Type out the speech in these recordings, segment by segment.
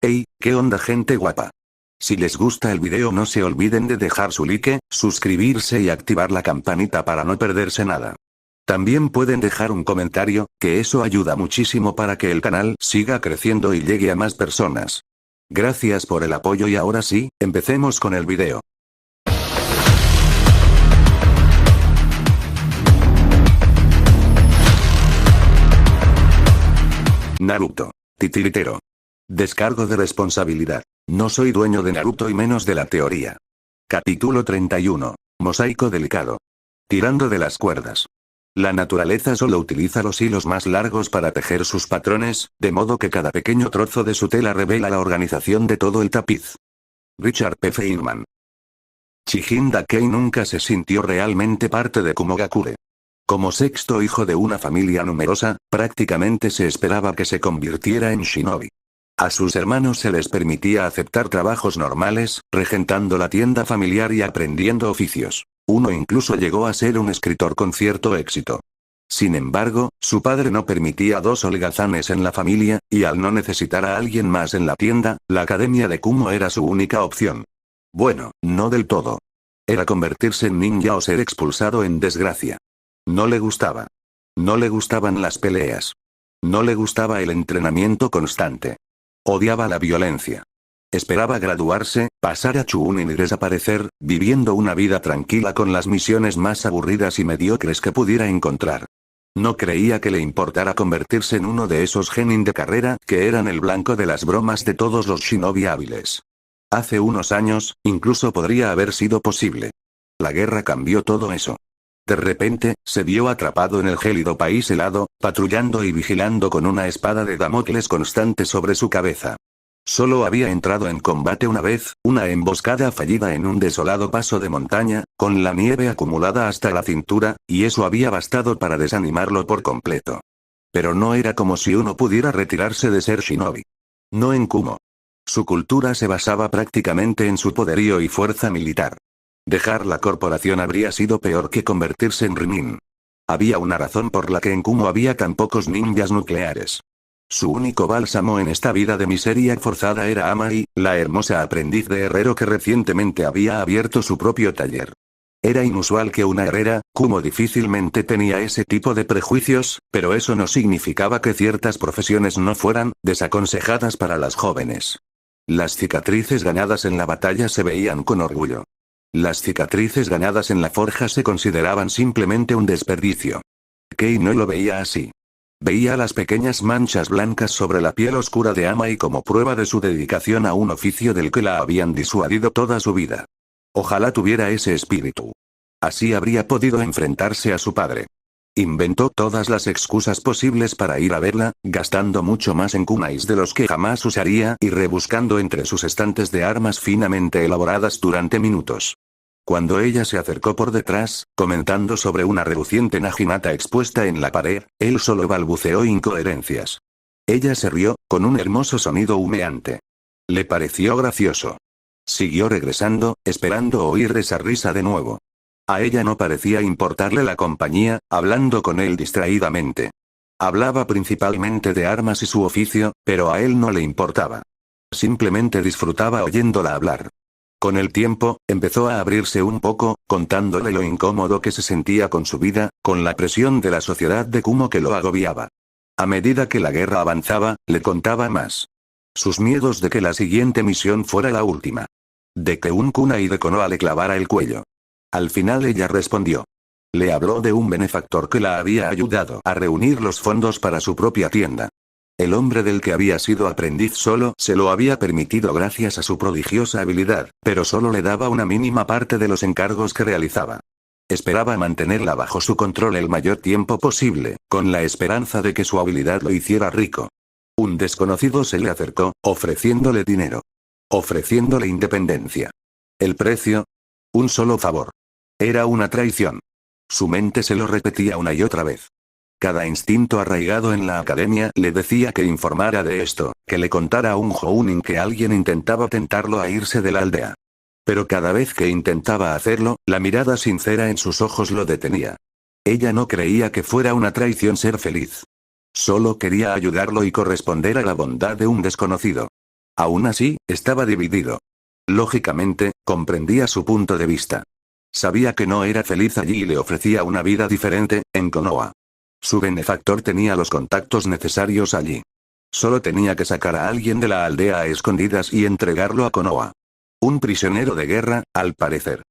Hey, ¿qué onda gente guapa? Si les gusta el video no se olviden de dejar su like, suscribirse y activar la campanita para no perderse nada. También pueden dejar un comentario, que eso ayuda muchísimo para que el canal siga creciendo y llegue a más personas. Gracias por el apoyo y ahora sí, empecemos con el video. Naruto. Titiritero. Descargo de responsabilidad. No soy dueño de Naruto y menos de la teoría. Capítulo 31. Mosaico delicado. Tirando de las cuerdas. La naturaleza solo utiliza los hilos más largos para tejer sus patrones, de modo que cada pequeño trozo de su tela revela la organización de todo el tapiz. Richard P. Feynman. Chijin Dakei nunca se sintió realmente parte de Kumogakure. Como sexto hijo de una familia numerosa, prácticamente se esperaba que se convirtiera en shinobi. A sus hermanos se les permitía aceptar trabajos normales, regentando la tienda familiar y aprendiendo oficios. Uno incluso llegó a ser un escritor con cierto éxito. Sin embargo, su padre no permitía dos holgazanes en la familia, y al no necesitar a alguien más en la tienda, la academia de Kumo era su única opción. Bueno, no del todo. Era convertirse en ninja o ser expulsado en desgracia. No le gustaba. No le gustaban las peleas. No le gustaba el entrenamiento constante. Odiaba la violencia. Esperaba graduarse, pasar a Chunin y desaparecer, viviendo una vida tranquila con las misiones más aburridas y mediocres que pudiera encontrar. No creía que le importara convertirse en uno de esos genin de carrera que eran el blanco de las bromas de todos los shinobi hábiles. Hace unos años, incluso podría haber sido posible. La guerra cambió todo eso. De repente, se vio atrapado en el gélido país helado, patrullando y vigilando con una espada de Damocles constante sobre su cabeza. Solo había entrado en combate una vez, una emboscada fallida en un desolado paso de montaña, con la nieve acumulada hasta la cintura, y eso había bastado para desanimarlo por completo. Pero no era como si uno pudiera retirarse de ser shinobi. No en Kumo. Su cultura se basaba prácticamente en su poderío y fuerza militar. Dejar la corporación habría sido peor que convertirse en Rinin. Había una razón por la que en Kumo había tan pocos ninjas nucleares. Su único bálsamo en esta vida de miseria forzada era Amai, la hermosa aprendiz de herrero que recientemente había abierto su propio taller. Era inusual que una herrera, Kumo difícilmente tenía ese tipo de prejuicios, pero eso no significaba que ciertas profesiones no fueran desaconsejadas para las jóvenes. Las cicatrices ganadas en la batalla se veían con orgullo. Las cicatrices ganadas en la forja se consideraban simplemente un desperdicio. Kei no lo veía así. Veía las pequeñas manchas blancas sobre la piel oscura de Amai como prueba de su dedicación a un oficio del que la habían disuadido toda su vida. Ojalá tuviera ese espíritu. Así habría podido enfrentarse a su padre. Inventó todas las excusas posibles para ir a verla, gastando mucho más en kunais de los que jamás usaría y rebuscando entre sus estantes de armas finamente elaboradas durante minutos. Cuando ella se acercó por detrás, comentando sobre una reluciente naginata expuesta en la pared, él solo balbuceó incoherencias. Ella se rió, con un hermoso sonido humeante. Le pareció gracioso. Siguió regresando, esperando oír esa risa de nuevo. A ella no parecía importarle la compañía, hablando con él distraídamente. Hablaba principalmente de armas y su oficio, pero a él no le importaba. Simplemente disfrutaba oyéndola hablar. Con el tiempo, empezó a abrirse un poco, contándole lo incómodo que se sentía con su vida, con la presión de la sociedad de Kumo que lo agobiaba. A medida que la guerra avanzaba, le contaba más. Sus miedos de que la siguiente misión fuera la última. De que un kunai de Konoha le clavara el cuello. Al final ella respondió. Le habló de un benefactor que la había ayudado a reunir los fondos para su propia tienda. El hombre del que había sido aprendiz solo se lo había permitido gracias a su prodigiosa habilidad, pero solo le daba una mínima parte de los encargos que realizaba. Esperaba mantenerla bajo su control el mayor tiempo posible, con la esperanza de que su habilidad lo hiciera rico. Un desconocido se le acercó, ofreciéndole dinero. Ofreciéndole independencia. ¿El precio? Un solo favor. Era una traición. Su mente se lo repetía una y otra vez. Cada instinto arraigado en la academia le decía que informara de esto, que le contara a un jounin que alguien intentaba tentarlo a irse de la aldea. Pero cada vez que intentaba hacerlo, la mirada sincera en sus ojos lo detenía. Ella no creía que fuera una traición ser feliz. Solo quería ayudarlo y corresponder a la bondad de un desconocido. Aún así, estaba dividido. Lógicamente, comprendía su punto de vista. Sabía que no era feliz allí y le ofrecía una vida diferente, en Konoha. Su benefactor tenía los contactos necesarios allí. Solo tenía que sacar a alguien de la aldea a escondidas y entregarlo a Konoha. Un prisionero de guerra, al parecer.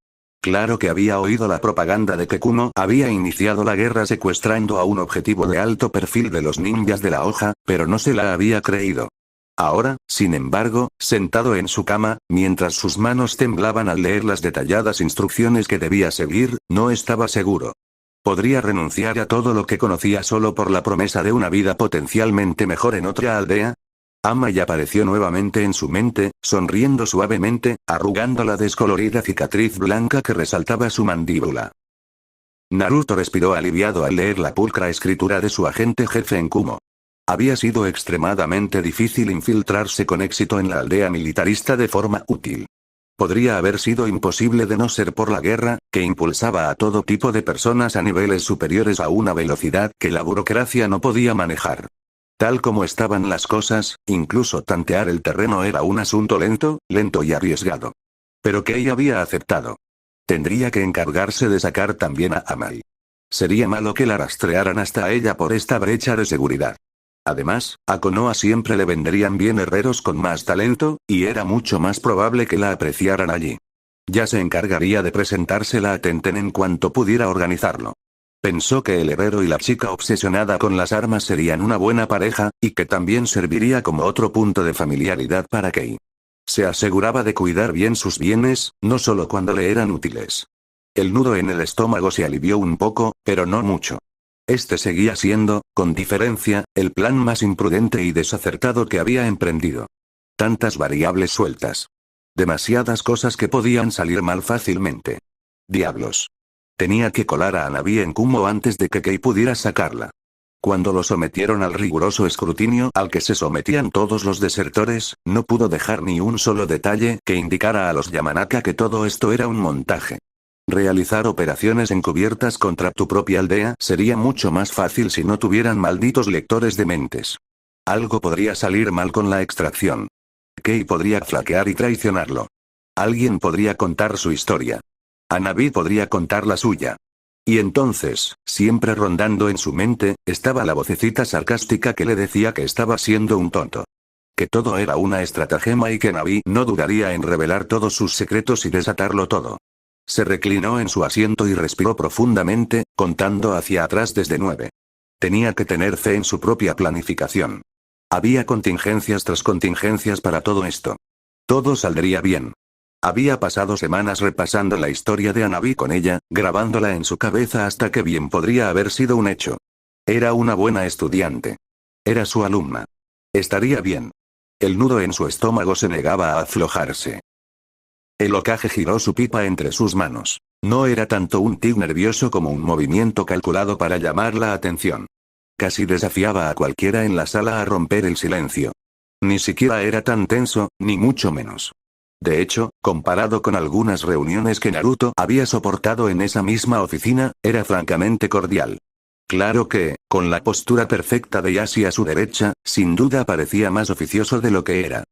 Claro que había oído la propaganda de que Kuno había iniciado la guerra secuestrando a un objetivo de alto perfil de los ninjas de la hoja, pero no se la había creído. Ahora, sin embargo, sentado en su cama, mientras sus manos temblaban al leer las detalladas instrucciones que debía seguir, no estaba seguro. Podría renunciar a todo lo que conocía solo por la promesa de una vida potencialmente mejor en otra aldea. Amai apareció nuevamente en su mente, sonriendo suavemente, arrugando la descolorida cicatriz blanca que resaltaba su mandíbula. Naruto respiró aliviado al leer la pulcra escritura de su agente jefe en Kumo. Había sido extremadamente difícil infiltrarse con éxito en la aldea militarista de forma útil. Podría haber sido imposible de no ser por la guerra, que impulsaba a todo tipo de personas a niveles superiores a una velocidad que la burocracia no podía manejar. Tal como estaban las cosas, incluso tantear el terreno era un asunto lento y arriesgado. Pero Kei había aceptado. Tendría que encargarse de sacar también a Amai. Sería malo que la rastrearan hasta ella por esta brecha de seguridad. Además, a Konoha siempre le vendrían bien herreros con más talento, y era mucho más probable que la apreciaran allí. Ya se encargaría de presentársela a Tenten en cuanto pudiera organizarlo. Pensó que el herrero y la chica obsesionada con las armas serían una buena pareja, y que también serviría como otro punto de familiaridad para Kei. Se aseguraba de cuidar bien sus bienes, no solo cuando le eran útiles. El nudo en el estómago se alivió un poco, pero no mucho. Este seguía siendo, con diferencia, el plan más imprudente y desacertado que había emprendido. Tantas variables sueltas. Demasiadas cosas que podían salir mal fácilmente. Diablos. Tenía que colar a Hanabi en Kumo antes de que Kei pudiera sacarla. Cuando lo sometieron al riguroso escrutinio al que se sometían todos los desertores, no pudo dejar ni un solo detalle que indicara a los Yamanaka que todo esto era un montaje. Realizar operaciones encubiertas contra tu propia aldea sería mucho más fácil si no tuvieran malditos lectores de mentes. Algo podría salir mal con la extracción. Kei podría flaquear y traicionarlo. Alguien podría contar su historia. Hanabi podría contar la suya. Y entonces, siempre rondando en su mente, estaba la vocecita sarcástica que le decía que estaba siendo un tonto. Que todo era una estratagema y que Hanabi no dudaría en revelar todos sus secretos y desatarlo todo. Se reclinó en su asiento y respiró profundamente, contando hacia atrás desde 9. Tenía que tener fe en su propia planificación. Había contingencias tras contingencias para todo esto. Todo saldría bien. Había pasado semanas repasando la historia de Hanabi con ella, grabándola en su cabeza hasta que bien podría haber sido un hecho. Era una buena estudiante. Era su alumna. Estaría bien. El nudo en su estómago se negaba a aflojarse. El Hokage giró su pipa entre sus manos. No era tanto un tic nervioso como un movimiento calculado para llamar la atención. Casi desafiaba a cualquiera en la sala a romper el silencio. Ni siquiera era tan tenso, ni mucho menos. De hecho, comparado con algunas reuniones que Naruto había soportado en esa misma oficina, era francamente cordial. Claro que, con la postura perfecta de Yashi a su derecha, sin duda parecía más oficioso de lo que era.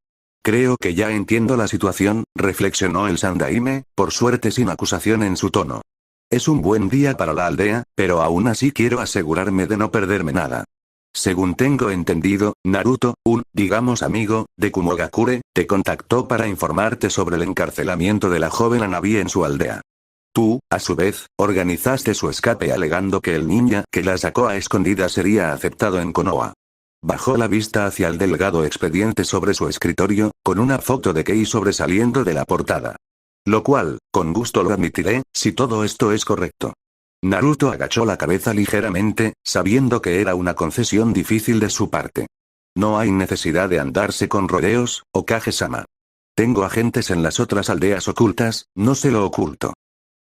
Creo que ya entiendo la situación, reflexionó el Sandaime, por suerte sin acusación en su tono. Es un buen día para la aldea, pero aún así quiero asegurarme de no perderme nada. Según tengo entendido, Naruto, digamos amigo, de Kumogakure, te contactó para informarte sobre el encarcelamiento de la joven Hanabi en su aldea. Tú, a su vez, organizaste su escape alegando que el ninja que la sacó a escondidas sería aceptado en Konoha. Bajó la vista hacia el delgado expediente sobre su escritorio, con una foto de Kei sobresaliendo de la portada. Lo cual, con gusto lo admitiré, si todo esto es correcto. Naruto agachó la cabeza ligeramente, sabiendo que era una concesión difícil de su parte. No hay necesidad de andarse con rodeos, Hokage-sama. Tengo agentes en las otras aldeas ocultas, no se lo oculto.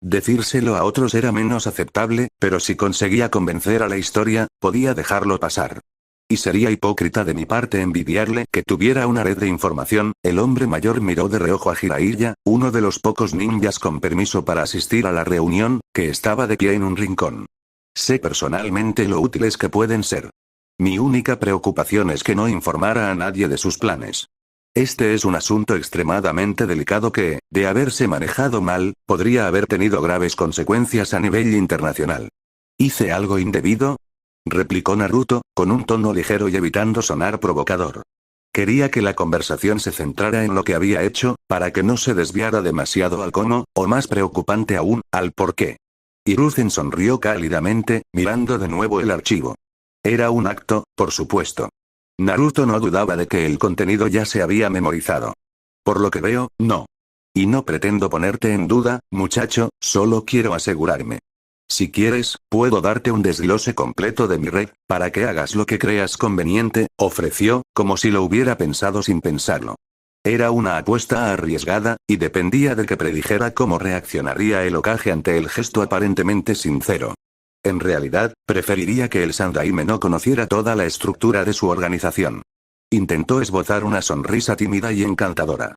Decírselo a otros era menos aceptable, pero si conseguía convencer a la historia, podía dejarlo pasar. Y sería hipócrita de mi parte envidiarle que tuviera una red de información. El hombre mayor miró de reojo a Jiraiya, uno de los pocos ninjas con permiso para asistir a la reunión, que estaba de pie en un rincón. Sé personalmente lo útiles que pueden ser. Mi única preocupación es que no informara a nadie de sus planes. Este es un asunto extremadamente delicado que, de haberse manejado mal, podría haber tenido graves consecuencias a nivel internacional. ¿Hice algo indebido?, replicó Naruto, con un tono ligero y evitando sonar provocador. Quería que la conversación se centrara en lo que había hecho, para que no se desviara demasiado al cómo, o más preocupante aún, al por qué. Hiruzen sonrió cálidamente, mirando de nuevo el archivo. Era un acto, por supuesto. Naruto no dudaba de que el contenido ya se había memorizado. Por lo que veo, no. Y no pretendo ponerte en duda, muchacho, solo quiero asegurarme. Si quieres, puedo darte un desglose completo de mi red, para que hagas lo que creas conveniente, ofreció, como si lo hubiera pensado sin pensarlo. Era una apuesta arriesgada, y dependía de que predijera cómo reaccionaría el Hokage ante el gesto aparentemente sincero. En realidad, preferiría que el Sandaime no conociera toda la estructura de su organización. Intentó esbozar una sonrisa tímida y encantadora.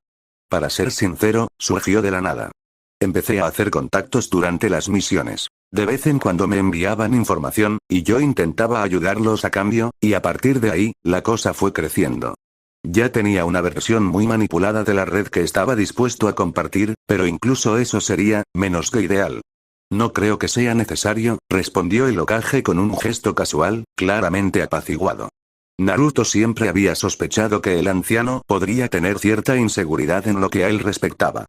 Para ser sincero, surgió de la nada. Empecé a hacer contactos durante las misiones. De vez en cuando me enviaban información, y yo intentaba ayudarlos a cambio, y a partir de ahí, la cosa fue creciendo. Ya tenía una versión muy manipulada de la red que estaba dispuesto a compartir, pero incluso eso sería, menos que ideal. No creo que sea necesario, respondió el Hokage con un gesto casual, claramente apaciguado. Naruto siempre había sospechado que el anciano podría tener cierta inseguridad en lo que a él respectaba.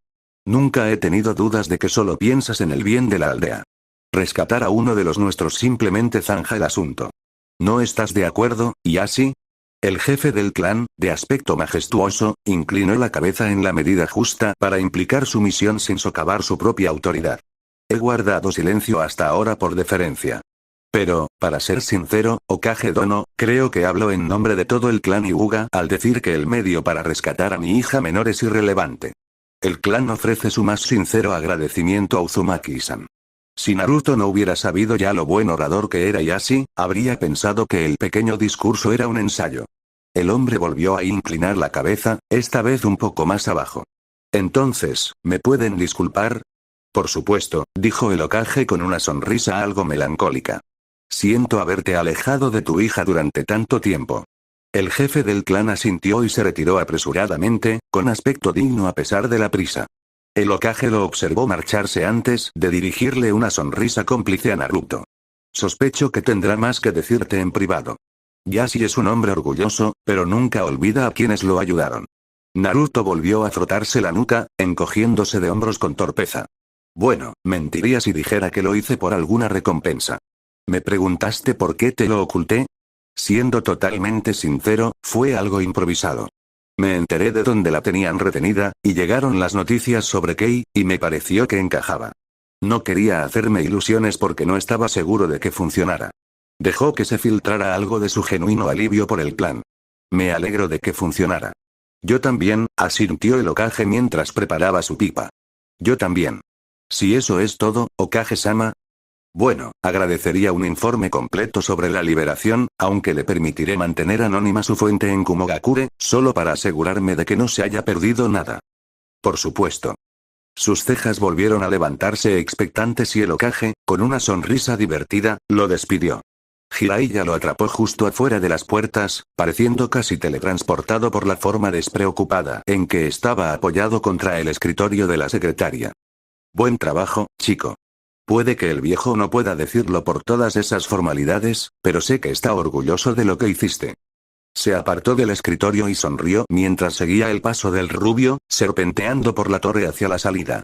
Nunca he tenido dudas de que solo piensas en el bien de la aldea. Rescatar a uno de los nuestros simplemente zanja el asunto. ¿No estás de acuerdo, Yashi? El jefe del clan, de aspecto majestuoso, inclinó la cabeza en la medida justa para implicar su misión sin socavar su propia autoridad. He guardado silencio hasta ahora por deferencia. Pero, para ser sincero, Hokage Dono, creo que hablo en nombre de todo el clan Hyuga al decir que el medio para rescatar a mi hija menor es irrelevante. El clan ofrece su más sincero agradecimiento a Uzumaki-san. Si Naruto no hubiera sabido ya lo buen orador que era Yashi, habría pensado que el pequeño discurso era un ensayo. El hombre volvió a inclinar la cabeza, esta vez un poco más abajo. Entonces, ¿me pueden disculpar? Por supuesto, dijo el Hokage con una sonrisa algo melancólica. Siento haberte alejado de tu hija durante tanto tiempo. El jefe del clan asintió y se retiró apresuradamente, con aspecto digno a pesar de la prisa. El Hokage lo observó marcharse antes de dirigirle una sonrisa cómplice a Naruto. Sospecho que tendrá más que decirte en privado. Yashi es un hombre orgulloso, pero nunca olvida a quienes lo ayudaron. Naruto volvió a frotarse la nuca, encogiéndose de hombros con torpeza. Bueno, mentiría si dijera que lo hice por alguna recompensa. ¿Me preguntaste por qué te lo oculté? Siendo totalmente sincero, fue algo improvisado. Me enteré de dónde la tenían retenida, y llegaron las noticias sobre Kei, y me pareció que encajaba. No quería hacerme ilusiones porque no estaba seguro de que funcionara. Dejó que se filtrara algo de su genuino alivio por el plan. Me alegro de que funcionara. Yo también, asintió el Hokage mientras preparaba su pipa. Yo también. Si eso es todo, Hokage-sama. Bueno, agradecería un informe completo sobre la liberación, aunque le permitiré mantener anónima su fuente en Kumogakure, solo para asegurarme de que no se haya perdido nada. Por supuesto. Sus cejas volvieron a levantarse expectantes y el Hokage, con una sonrisa divertida, lo despidió. Jiraiya lo atrapó justo afuera de las puertas, pareciendo casi teletransportado por la forma despreocupada en que estaba apoyado contra el escritorio de la secretaria. Buen trabajo, chico. Puede que el viejo no pueda decirlo por todas esas formalidades, pero sé que está orgulloso de lo que hiciste. Se apartó del escritorio y sonrió mientras seguía el paso del rubio, serpenteando por la torre hacia la salida.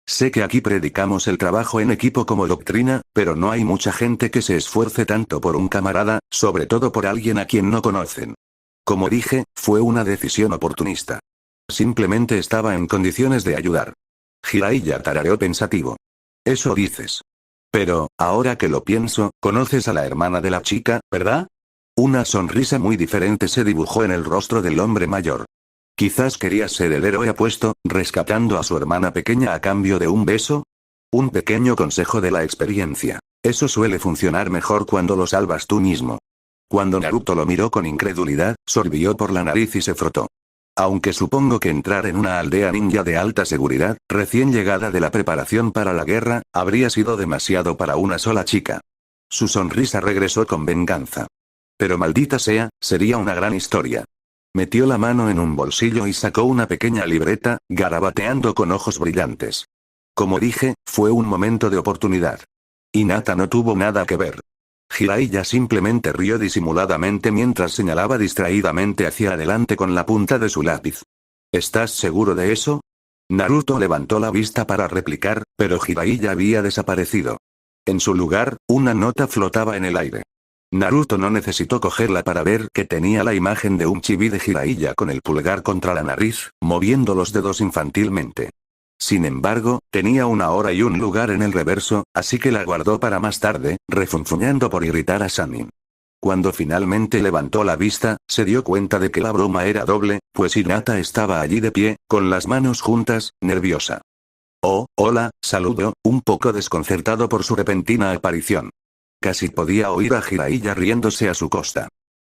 Sé que aquí predicamos el trabajo en equipo como doctrina, pero no hay mucha gente que se esfuerce tanto por un camarada, sobre todo por alguien a quien no conocen. Como dije, fue una decisión oportunista. Simplemente estaba en condiciones de ayudar. Jiraiya tarareó pensativo. Eso dices. Pero, ahora que lo pienso, conoces a la hermana de la chica, ¿verdad? Una sonrisa muy diferente se dibujó en el rostro del hombre mayor. Quizás quería ser el héroe apuesto, rescatando a su hermana pequeña a cambio de un beso. Un pequeño consejo de la experiencia. Eso suele funcionar mejor cuando lo salvas tú mismo. Cuando Naruto lo miró con incredulidad, sorbió por la nariz y se frotó. Aunque supongo que entrar en una aldea ninja de alta seguridad, recién llegada de la preparación para la guerra, habría sido demasiado para una sola chica. Su sonrisa regresó con venganza. Pero maldita sea, sería una gran historia. Metió la mano en un bolsillo y sacó una pequeña libreta, garabateando con ojos brillantes. Como dije, fue un momento de oportunidad. Hinata no tuvo nada que ver. Jiraiya simplemente rió disimuladamente mientras señalaba distraídamente hacia adelante con la punta de su lápiz. ¿Estás seguro de eso? Naruto levantó la vista para replicar, pero Jiraiya había desaparecido. En su lugar, una nota flotaba en el aire. Naruto no necesitó cogerla para ver que tenía la imagen de un chibi de Jiraiya con el pulgar contra la nariz, moviendo los dedos infantilmente. Sin embargo, tenía una hora y un lugar en el reverso, así que la guardó para más tarde, refunfuñando por irritar a Sanin. Cuando finalmente levantó la vista, se dio cuenta de que la broma era doble, pues Hinata estaba allí de pie, con las manos juntas, nerviosa. Oh, hola, saludó, un poco desconcertado por su repentina aparición. Casi podía oír a Jiraiya riéndose a su costa.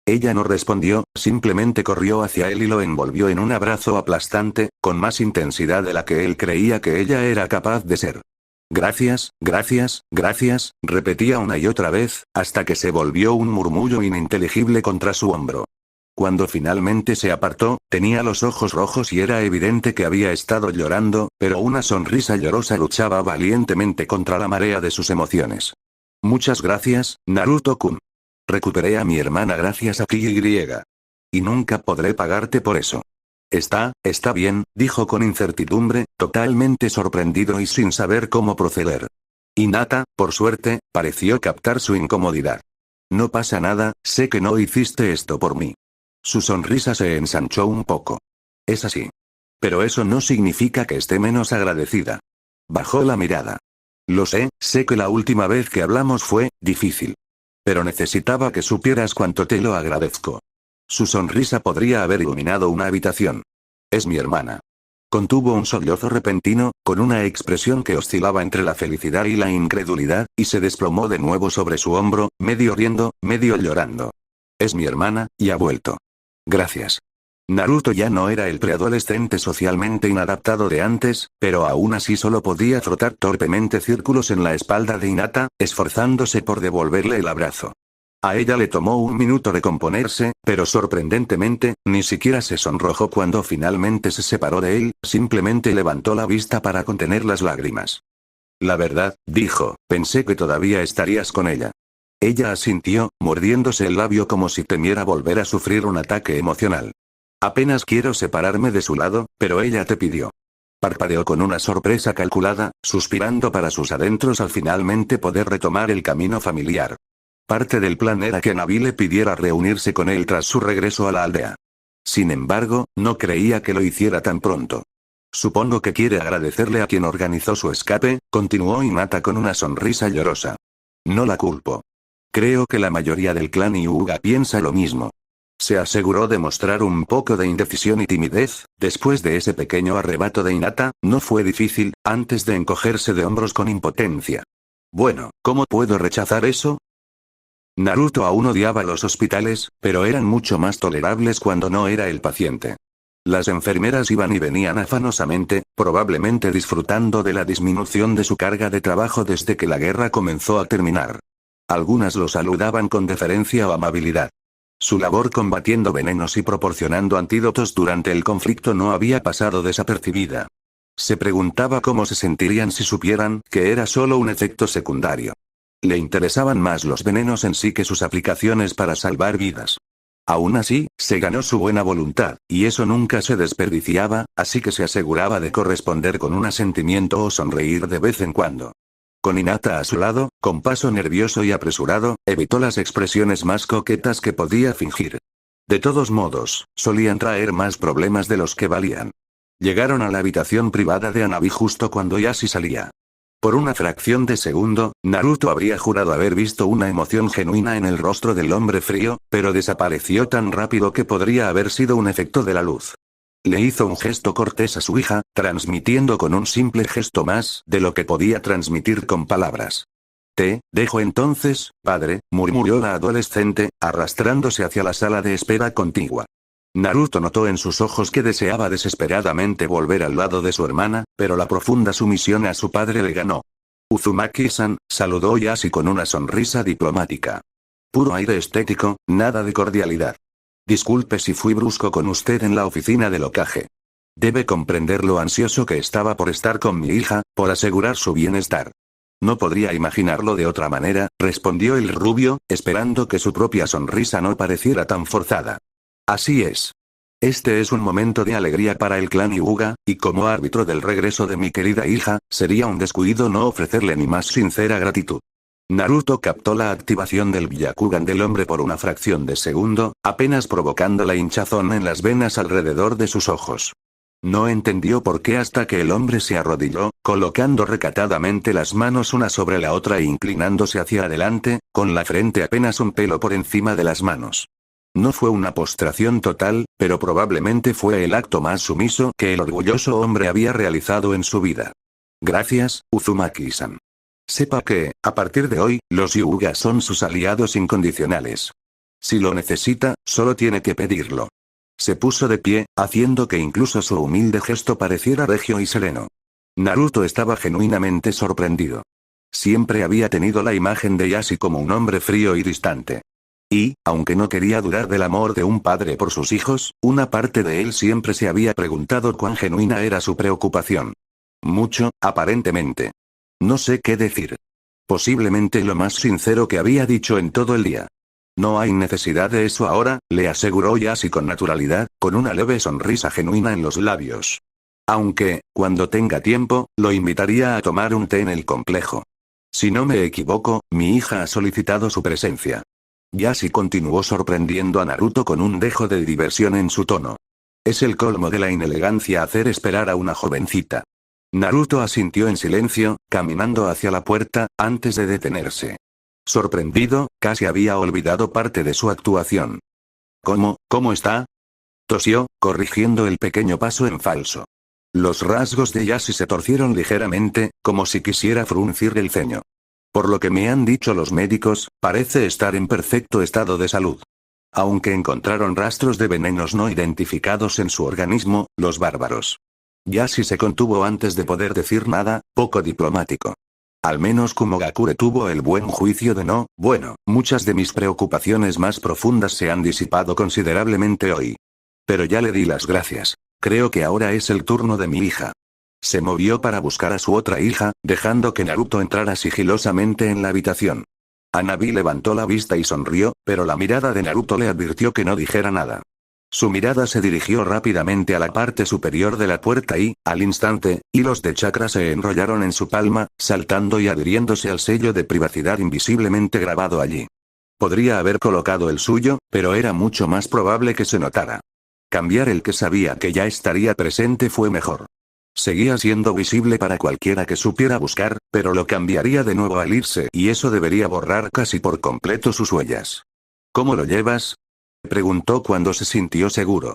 Ella no respondió, simplemente corrió hacia él y lo envolvió en un abrazo aplastante, con más intensidad de la que él creía que ella era capaz de ser. Gracias, gracias, gracias, repetía una y otra vez, hasta que se volvió un murmullo ininteligible contra su hombro. Cuando finalmente se apartó, tenía los ojos rojos y era evidente que había estado llorando, pero una sonrisa llorosa luchaba valientemente contra la marea de sus emociones. Muchas gracias, Naruto-kun. Recuperé a mi hermana gracias a ti y nunca podré pagarte por eso. Está bien, dijo con incertidumbre, totalmente sorprendido y sin saber cómo proceder. Hinata, por suerte, pareció captar su incomodidad. No pasa nada, sé que no hiciste esto por mí. Su sonrisa se ensanchó un poco. Es así. Pero eso no significa que esté menos agradecida. Bajó la mirada. Lo sé que la última vez que hablamos fue difícil. Pero necesitaba que supieras cuánto te lo agradezco. Su sonrisa podría haber iluminado una habitación. Es mi hermana. Contuvo un sollozo repentino, con una expresión que oscilaba entre la felicidad y la incredulidad, y se desplomó de nuevo sobre su hombro, medio riendo, medio llorando. Es mi hermana, y ha vuelto. Gracias. Naruto ya no era el preadolescente socialmente inadaptado de antes, pero aún así solo podía frotar torpemente círculos en la espalda de Hinata, esforzándose por devolverle el abrazo. A ella le tomó un minuto recomponerse, pero sorprendentemente, ni siquiera se sonrojó cuando finalmente se separó de él, simplemente levantó la vista para contener las lágrimas. La verdad, dijo, pensé que todavía estarías con ella. Ella asintió, mordiéndose el labio como si temiera volver a sufrir un ataque emocional. Apenas quiero separarme de su lado, pero ella te pidió. Parpadeó con una sorpresa calculada, suspirando para sus adentros al finalmente poder retomar el camino familiar. Parte del plan era que Navi le pidiera reunirse con él tras su regreso a la aldea. Sin embargo, no creía que lo hiciera tan pronto. Supongo que quiere agradecerle a quien organizó su escape, continuó Hinata con una sonrisa llorosa. No la culpo. Creo que la mayoría del clan Hyuga piensa lo mismo. Se aseguró de mostrar un poco de indecisión y timidez, después de ese pequeño arrebato de Hinata, no fue difícil, antes de encogerse de hombros con impotencia. Bueno, ¿cómo puedo rechazar eso? Naruto aún odiaba los hospitales, pero eran mucho más tolerables cuando no era el paciente. Las enfermeras iban y venían afanosamente, probablemente disfrutando de la disminución de su carga de trabajo desde que la guerra comenzó a terminar. Algunas lo saludaban con deferencia o amabilidad. Su labor combatiendo venenos y proporcionando antídotos durante el conflicto no había pasado desapercibida. Se preguntaba cómo se sentirían si supieran que era solo un efecto secundario. Le interesaban más los venenos en sí que sus aplicaciones para salvar vidas. Aún así, se ganó su buena voluntad, y eso nunca se desperdiciaba, así que se aseguraba de corresponder con un asentimiento o sonreír de vez en cuando. Con Hinata a su lado, con paso nervioso y apresurado, evitó las expresiones más coquetas que podía fingir. De todos modos, solían traer más problemas de los que valían. Llegaron a la habitación privada de Hanabi justo cuando Yashi salía. Por una fracción de segundo, Naruto habría jurado haber visto una emoción genuina en el rostro del hombre frío, pero desapareció tan rápido que podría haber sido un efecto de la luz. Le hizo un gesto cortés a su hija, transmitiendo con un simple gesto más de lo que podía transmitir con palabras. Te dejo entonces, padre, murmuró la adolescente, arrastrándose hacia la sala de espera contigua. Naruto notó en sus ojos que deseaba desesperadamente volver al lado de su hermana, pero la profunda sumisión a su padre le ganó. Uzumaki-san, saludó Yashi con una sonrisa diplomática. Puro aire estético, nada de cordialidad. Disculpe si fui brusco con usted en la oficina del Hokage. Debe comprender lo ansioso que estaba por estar con mi hija, por asegurar su bienestar. No podría imaginarlo de otra manera, respondió el rubio, esperando que su propia sonrisa no pareciera tan forzada. Así es. Este es un momento de alegría para el clan Hyuga, y como árbitro del regreso de mi querida hija, sería un descuido no ofrecerle mi más sincera gratitud. Naruto captó la activación del Byakugan del hombre por una fracción de segundo, apenas provocando la hinchazón en las venas alrededor de sus ojos. No entendió por qué hasta que el hombre se arrodilló, colocando recatadamente las manos una sobre la otra e inclinándose hacia adelante, con la frente apenas un pelo por encima de las manos. No fue una postración total, pero probablemente fue el acto más sumiso que el orgulloso hombre había realizado en su vida. Gracias, Uzumaki-san. Sepa que, a partir de hoy, los Hyuga son sus aliados incondicionales. Si lo necesita, solo tiene que pedirlo. Se puso de pie, haciendo que incluso su humilde gesto pareciera regio y sereno. Naruto estaba genuinamente sorprendido. Siempre había tenido la imagen de Yashi como un hombre frío y distante. Y, aunque no quería dudar del amor de un padre por sus hijos, una parte de él siempre se había preguntado cuán genuina era su preocupación. Mucho, aparentemente. No sé qué decir. Posiblemente lo más sincero que había dicho en todo el día. No hay necesidad de eso ahora, le aseguró Yashi con naturalidad, con una leve sonrisa genuina en los labios. Aunque, cuando tenga tiempo, lo invitaría a tomar un té en el complejo. Si no me equivoco, mi hija ha solicitado su presencia. Yashi continuó sorprendiendo a Naruto con un dejo de diversión en su tono. Es el colmo de la inelegancia hacer esperar a una jovencita. Naruto asintió en silencio, caminando hacia la puerta, antes de detenerse. Sorprendido, casi había olvidado parte de su actuación. ¿Cómo está? Tosió, corrigiendo el pequeño paso en falso. Los rasgos de Yashi se torcieron ligeramente, como si quisiera fruncir el ceño. Por lo que me han dicho los médicos, parece estar en perfecto estado de salud. Aunque encontraron rastros de venenos no identificados en su organismo, los bárbaros. Yashi se contuvo antes de poder decir nada, poco diplomático. Al menos Kumogakure tuvo el buen juicio de no, bueno, muchas de mis preocupaciones más profundas se han disipado considerablemente hoy. Pero ya le di las gracias. Creo que ahora es el turno de mi hija. Se movió para buscar a su otra hija, dejando que Naruto entrara sigilosamente en la habitación. Hanabi levantó la vista y sonrió, pero la mirada de Naruto le advirtió que no dijera nada. Su mirada se dirigió rápidamente a la parte superior de la puerta y, al instante, hilos de chakra se enrollaron en su palma, saltando y adhiriéndose al sello de privacidad invisiblemente grabado allí. Podría haber colocado el suyo, pero era mucho más probable que se notara. Cambiar el que sabía que ya estaría presente fue mejor. Seguía siendo visible para cualquiera que supiera buscar, pero lo cambiaría de nuevo al irse y eso debería borrar casi por completo sus huellas. ¿Cómo lo llevas?, preguntó cuando se sintió seguro.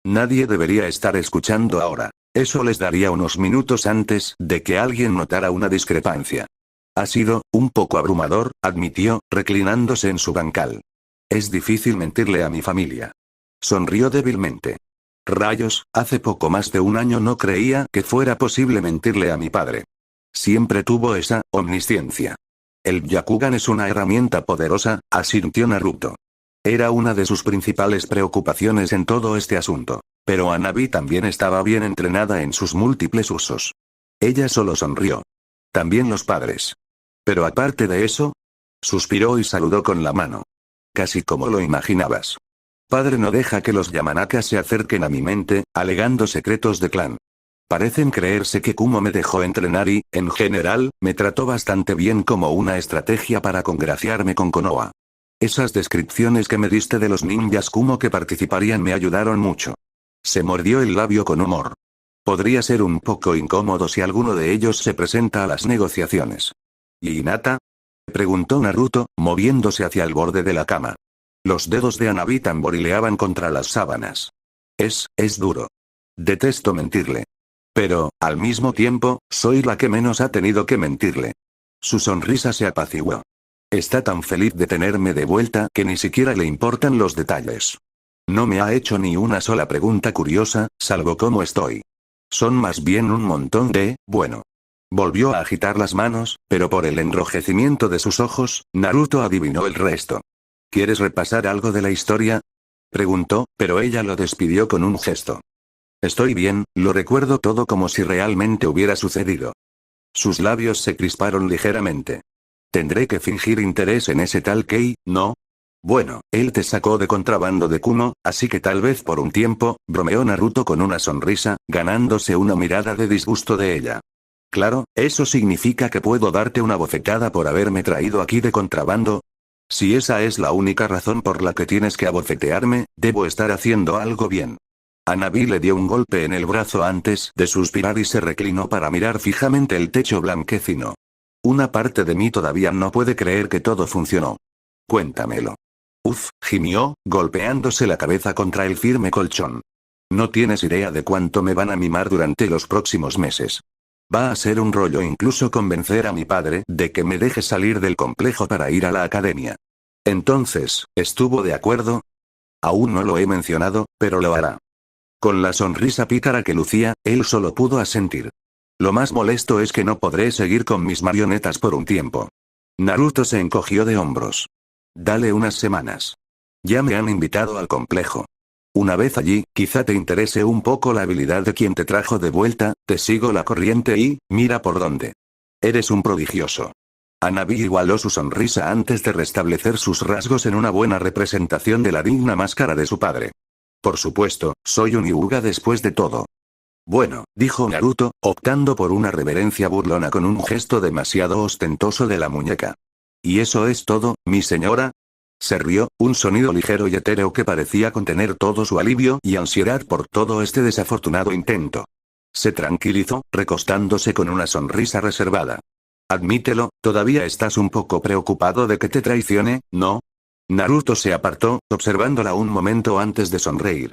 Nadie debería estar escuchando ahora. Eso les daría unos minutos antes de que alguien notara una discrepancia. Ha sido un poco abrumador, admitió, reclinándose en su bancal. Es difícil mentirle a mi familia. Sonrió débilmente. Rayos, hace poco más de un año no creía que fuera posible mentirle a mi padre. Siempre tuvo esa omnisciencia. El Byakugan es una herramienta poderosa, asintió Naruto. Era una de sus principales preocupaciones en todo este asunto. Pero Hanabi también estaba bien entrenada en sus múltiples usos. Ella solo sonrió. También los padres. Pero aparte de eso, suspiró y saludó con la mano. Casi como lo imaginabas. Padre no deja que los Yamanaka se acerquen a mi mente, alegando secretos de clan. Parecen creerse que Kumo me dejó entrenar y, en general, me trató bastante bien como una estrategia para congraciarme con Konoha. Esas descripciones que me diste de los ninjas Kumo que participarían me ayudaron mucho. Se mordió el labio con humor. Podría ser un poco incómodo si alguno de ellos se presenta a las negociaciones. ¿Y Hinata?, preguntó Naruto, moviéndose hacia el borde de la cama. Los dedos de Hanabi tamborileaban contra las sábanas. Es duro. Detesto mentirle. Pero, al mismo tiempo, soy la que menos ha tenido que mentirle. Su sonrisa se apaciguó. Está tan feliz de tenerme de vuelta que ni siquiera le importan los detalles. No me ha hecho ni una sola pregunta curiosa, salvo cómo estoy. Son más bien un montón de, bueno. Volvió a agitar las manos, pero por el enrojecimiento de sus ojos, Naruto adivinó el resto. ¿Quieres repasar algo de la historia? Preguntó, pero ella lo despidió con un gesto. Estoy bien, lo recuerdo todo como si realmente hubiera sucedido. Sus labios se crisparon ligeramente. ¿Tendré que fingir interés en ese tal Kei, no? Bueno, él te sacó de contrabando de Kumo, así que tal vez por un tiempo, bromeó Naruto con una sonrisa, ganándose una mirada de disgusto de ella. Claro, eso significa que puedo darte una bofetada por haberme traído aquí de contrabando. Si esa es la única razón por la que tienes que abofetearme, debo estar haciendo algo bien. Hanabi le dio un golpe en el brazo antes de suspirar y se reclinó para mirar fijamente el techo blanquecino. Una parte de mí todavía no puede creer que todo funcionó. Cuéntamelo. Uf, gimió, golpeándose la cabeza contra el firme colchón. No tienes idea de cuánto me van a mimar durante los próximos meses. Va a ser un rollo incluso convencer a mi padre de que me deje salir del complejo para ir a la academia. Entonces, ¿estuvo de acuerdo? Aún no lo he mencionado, pero lo hará. Con la sonrisa pícara que lucía, él solo pudo asentir. Lo más molesto es que no podré seguir con mis marionetas por un tiempo. Naruto se encogió de hombros. Dale unas semanas. Ya me han invitado al complejo. Una vez allí, quizá te interese un poco la habilidad de quien te trajo de vuelta, te sigo la corriente y, mira por dónde. Eres un prodigioso. Hanabi igualó su sonrisa antes de restablecer sus rasgos en una buena representación de la digna máscara de su padre. Por supuesto, soy un Hyuga después de todo. Bueno, dijo Naruto, optando por una reverencia burlona con un gesto demasiado ostentoso de la muñeca. ¿Y eso es todo, mi señora? Se rió, un sonido ligero y etéreo que parecía contener todo su alivio y ansiedad por todo este desafortunado intento. Se tranquilizó, recostándose con una sonrisa reservada. Admítelo, todavía estás un poco preocupado de que te traicione, ¿no? Naruto se apartó, observándola un momento antes de sonreír.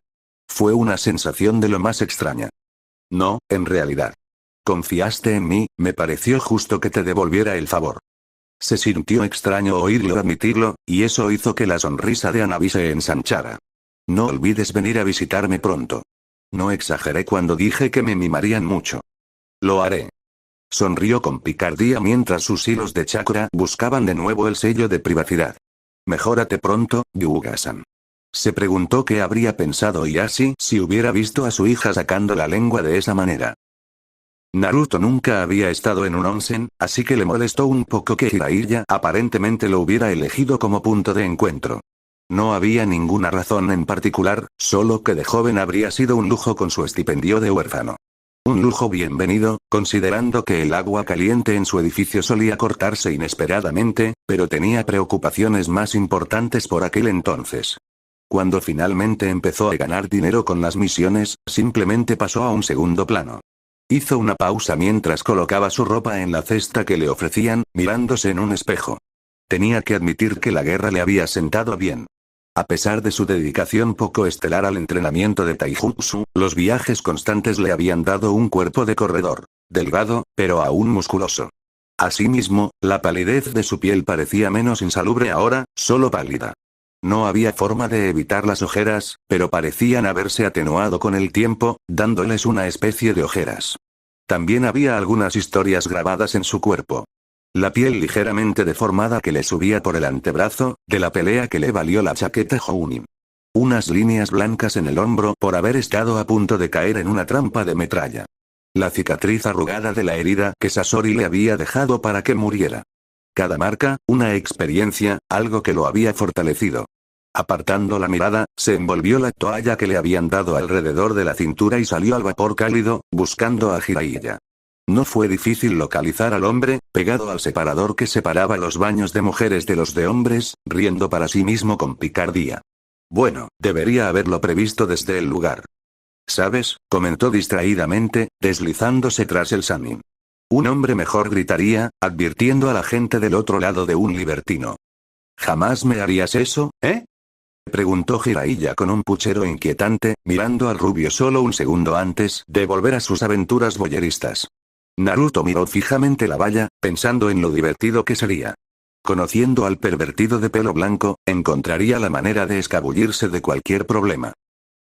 Fue una sensación de lo más extraña. No, en realidad. Confiaste en mí, me pareció justo que te devolviera el favor. Se sintió extraño oírlo admitirlo, y eso hizo que la sonrisa de Hanabi se ensanchara. No olvides venir a visitarme pronto. No exageré cuando dije que me mimarían mucho. Lo haré. Sonrió con picardía mientras sus hilos de chakra buscaban de nuevo el sello de privacidad. Mejórate pronto, Hyuga-san. Se preguntó qué habría pensado Ieyasu si hubiera visto a su hija sacando la lengua de esa manera. Naruto nunca había estado en un onsen, así que le molestó un poco que Jiraiya aparentemente lo hubiera elegido como punto de encuentro. No había ninguna razón en particular, solo que de joven habría sido un lujo con su estipendio de huérfano. Un lujo bienvenido, considerando que el agua caliente en su edificio solía cortarse inesperadamente, pero tenía preocupaciones más importantes por aquel entonces. Cuando finalmente empezó a ganar dinero con las misiones, simplemente pasó a un segundo plano. Hizo una pausa mientras colocaba su ropa en la cesta que le ofrecían, mirándose en un espejo. Tenía que admitir que la guerra le había sentado bien. A pesar de su dedicación poco estelar al entrenamiento de taijutsu, los viajes constantes le habían dado un cuerpo de corredor. Delgado, pero aún musculoso. Asimismo, la palidez de su piel parecía menos insalubre ahora, solo pálida. No había forma de evitar las ojeras, pero parecían haberse atenuado con el tiempo, dándoles una especie de ojeras. También había algunas historias grabadas en su cuerpo. La piel ligeramente deformada que le subía por el antebrazo, de la pelea que le valió la chaqueta Jounin. Unas líneas blancas en el hombro por haber estado a punto de caer en una trampa de metralla. La cicatriz arrugada de la herida que Sasori le había dejado para que muriera. Cada marca, una experiencia, algo que lo había fortalecido. Apartando la mirada, se envolvió la toalla que le habían dado alrededor de la cintura y salió al vapor cálido, buscando a Jiraiya. No fue difícil localizar al hombre, pegado al separador que separaba los baños de mujeres de los de hombres, riendo para sí mismo con picardía. Bueno, debería haberlo previsto desde el lugar. ¿Sabes?, comentó distraídamente, deslizándose tras el Sannin. Un hombre mejor gritaría, advirtiendo a la gente del otro lado de un libertino. ¿Jamás me harías eso, eh? Preguntó Jiraiya con un puchero inquietante, mirando al rubio solo un segundo antes de volver a sus aventuras boyeristas. Naruto miró fijamente la valla, pensando en lo divertido que sería. Conociendo al pervertido de pelo blanco, encontraría la manera de escabullirse de cualquier problema.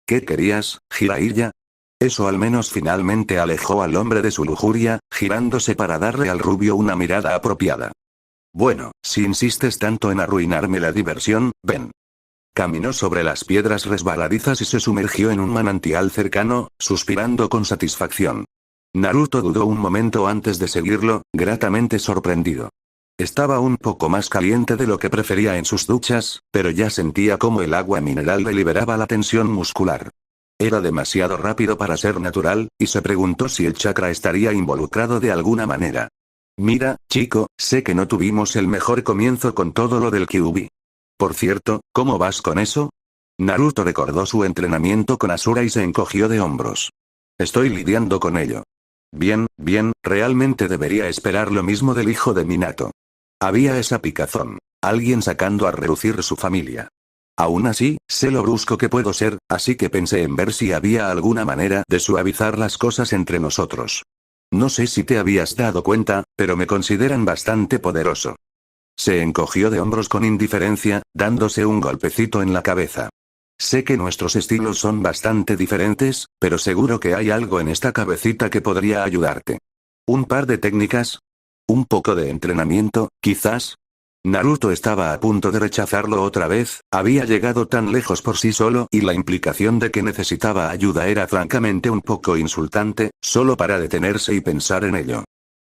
¿Qué querías, Jiraiya? Eso al menos finalmente alejó al hombre de su lujuria, girándose para darle al rubio una mirada apropiada. Bueno, si insistes tanto en arruinarme la diversión, ven. caminó sobre las piedras resbaladizas y se sumergió en un manantial cercano, suspirando con satisfacción. Naruto dudó un momento antes de seguirlo, gratamente sorprendido. Estaba un poco más caliente de lo que prefería en sus duchas, pero ya sentía cómo el agua mineral le liberaba la tensión muscular. Era demasiado rápido para ser natural, y se preguntó si el chakra estaría involucrado de alguna manera. Mira, chico, sé que no tuvimos el mejor comienzo con todo lo del Kyuubi. Por cierto, ¿cómo vas con eso? Naruto recordó su entrenamiento con Asura y se encogió de hombros. Estoy lidiando con ello. Bien, realmente debería esperar lo mismo del hijo de Minato. Había esa picazón. Alguien sacando a relucir su familia. Aún así, sé lo brusco que puedo ser, así que pensé en ver si había alguna manera de suavizar las cosas entre nosotros. No sé si te habías dado cuenta, pero me consideran bastante poderoso. Se encogió de hombros con indiferencia, dándose un golpecito en la cabeza. Sé que nuestros estilos son bastante diferentes, pero seguro que hay algo en esta cabecita que podría ayudarte. ¿Un par de técnicas? ¿Un poco de entrenamiento, quizás? Naruto estaba a punto de rechazarlo otra vez, había llegado tan lejos por sí solo y la implicación de que necesitaba ayuda era francamente un poco insultante, solo para detenerse y pensar en ello.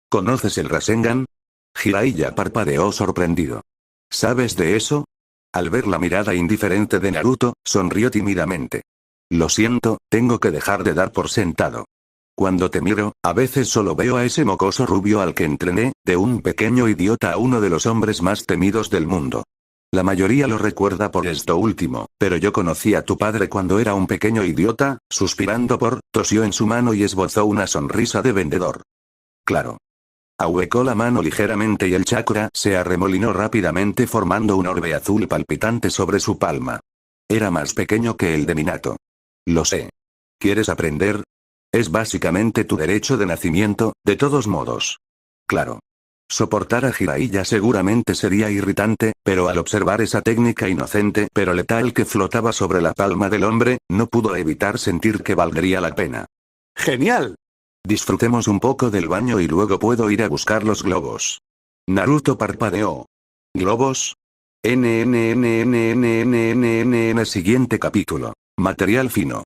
¿Conoces el Rasengan? Jiraiya parpadeó sorprendido. ¿Sabes de eso? Al ver la mirada indiferente de Naruto, sonrió tímidamente. Lo siento, tengo que dejar de dar por sentado. Cuando te miro, a veces solo veo a ese mocoso rubio al que entrené, de un pequeño idiota a uno de los hombres más temidos del mundo. La mayoría lo recuerda por esto último, pero yo conocí a tu padre cuando era un pequeño idiota, tosió en su mano y esbozó una sonrisa de vendedor. Claro. Ahuecó la mano ligeramente y el chakra se arremolinó rápidamente formando un orbe azul palpitante sobre su palma. Era más pequeño que el de Minato. Lo sé. ¿Quieres aprender? Es básicamente tu derecho de nacimiento, de todos modos. Claro. Soportar a Jiraiya seguramente sería irritante, pero al observar esa técnica inocente pero letal que flotaba sobre la palma del hombre, no pudo evitar sentir que valdría la pena. ¡Genial! Disfrutemos un poco del baño y luego puedo ir a buscar los globos. Naruto parpadeó. ¿Globos? Siguiente capítulo. Material fino.